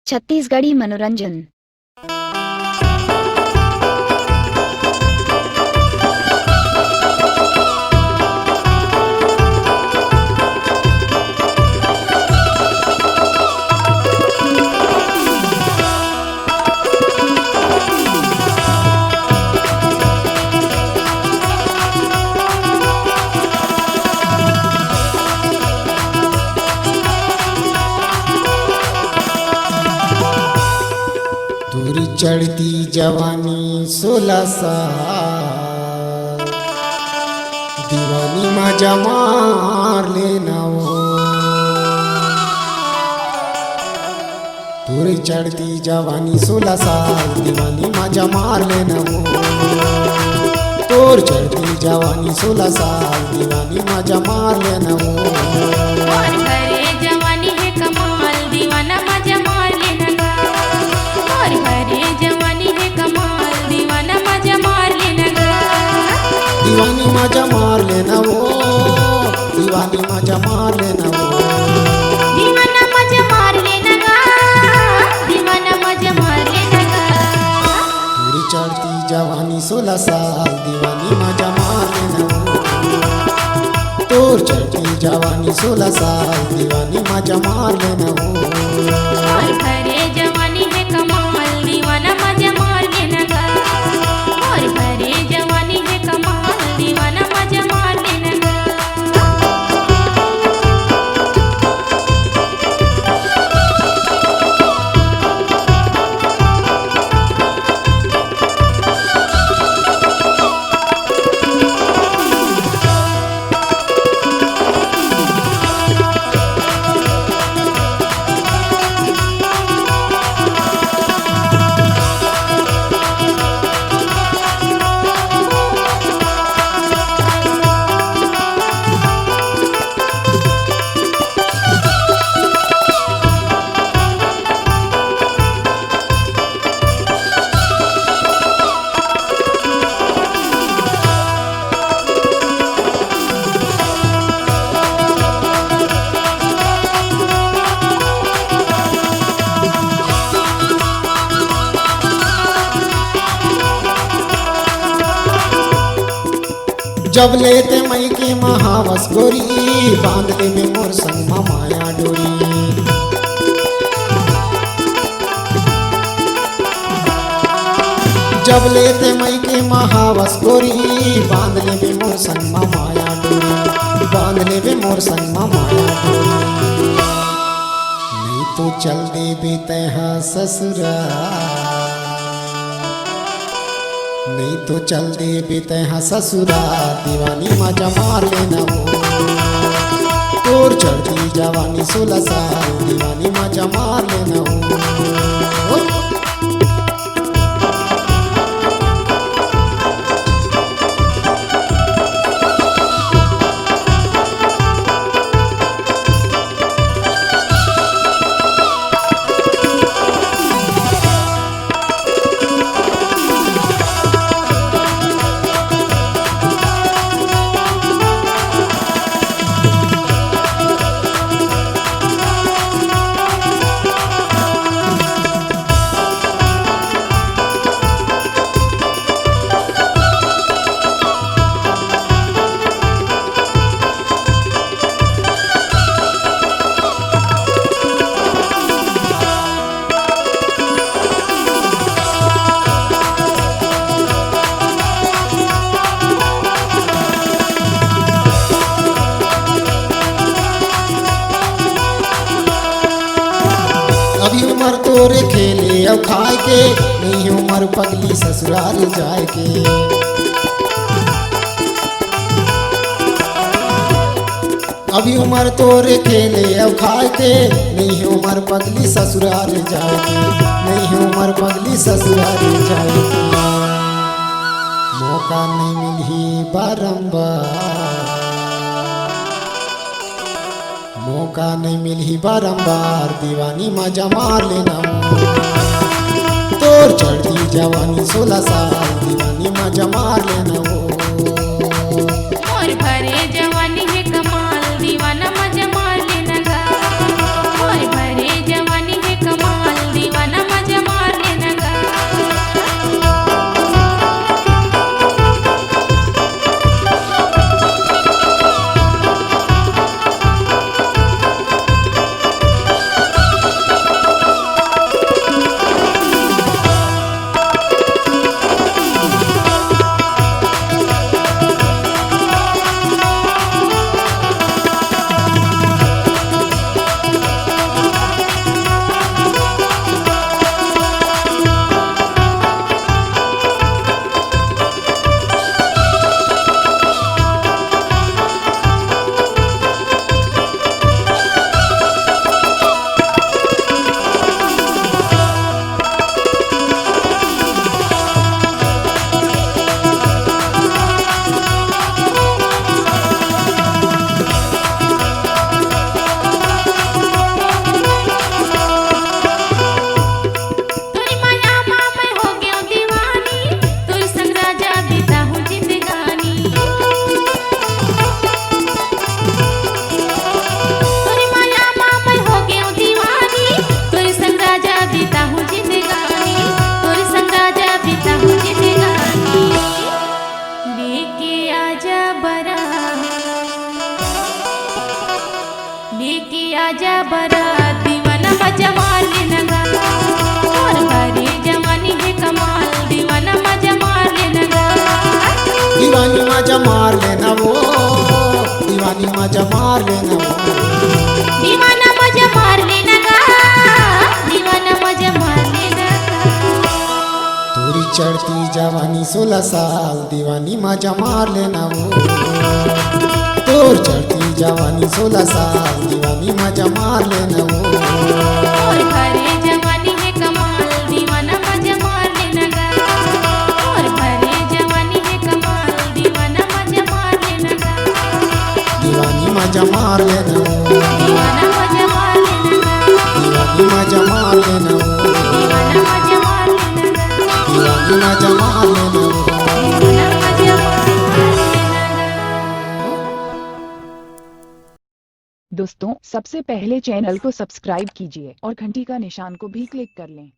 छत्तीसगढ़ी मनोरंजन। दूर चढ़ती जवानी 16 साल दीवानी मजा मार लेना वो। दूर चढ़ती जवानी 16 साल दीवानी मजा मार लेना वो। दूर चढ़ती जवानी 16 साल दीवानी मजा मार लेना वो। और घरे जवानी है कमाल दीवाना मजा मार लेना गा। और घरे जवानी है कमाल दीवाना मजा मार लेना गा। दीवानी मजा मार लेना वो। दीवानी मजा मार लेना वो। दीवाना मजा मार लेना गा। दीवाना मजा मार लेना गा। पूरी चढ़ती जवानी 16 साल दीवानी मजा मार लेना वो। तोर चढ़ती जवानी 16 साल दीवानी मजा मार लेना वो। और घरे जवानी है कमाल दीवाना मजा मार लेना गा। और घरे जवानी है कमाल दीवाना मजा मार लेना गा। जब लेते मई के महावस गोरी बांध दे में मोर संग माया डोरी। जब लेते मई के महावस गोरी बांध ले में मोर संग माया डोरी। बांध ले में मोर संग माया डोरी। नहीं तो चल दे बेतहा ससुरा। नहीं तो चल दे बेतहा ससुरा दीवानी मजा मार लेना वो। तोर चढ़ती जवानी 16 साल दीवानी मजा मार लेना वो। अभी उम्र तोरे खेले अब खाए के नहीं उम्र पगली ससुराल जाए के। अभी उम्र तोरे खेले अब खाए के नहीं उम्र पगली ससुराल जाए के। नहीं उम्र पगली ससुराल जाए के। मौका नहीं मिली बारंबार। मौका नहीं मिली बारंबार दीवानी मजा मार लेना वो। तोर चढ़ती जवानी 16 साल दीवानी मजा मार लेना वो। और घरे जवानी है कमाल दीवाना मजा मार लेना गा। और घरे जवानी है कमाल आजा बरात दीवाना मजा मार लेना गा मोर भरे जवानी है कमाल दीवाना मजा मार लेना गा दीवानी मजा मार लेना वो, दीवानी मजा मार लेना वो, दीवाना मजा मार लेना गा दीवाना मजा मार लेना गा तोरी चढ़ती जवानी 16 साल दीवानी मजा मार लेना वो, तोर चढ़ती जवानी 16 साल दीवानी मजा मार लेना वो, मोर भरे जवानी है कमाल दीवाना मजा मार लेना गा मोर भरे जवानी है कमाल दीवाना मजा मार लेना गा दीवानी मजा मार लेना वो, दीवाना मजा मार लेना गा दीवानी मजा मार लेना वो, दीवाना मजा मार लेना गा दीवानी मजा मार लेना वो। दीवाना मजा मार लेना गा दोस्तों सबसे पहले चैनल को सब्सक्राइब कीजिए और घंटी का निशान को भी क्लिक कर लें।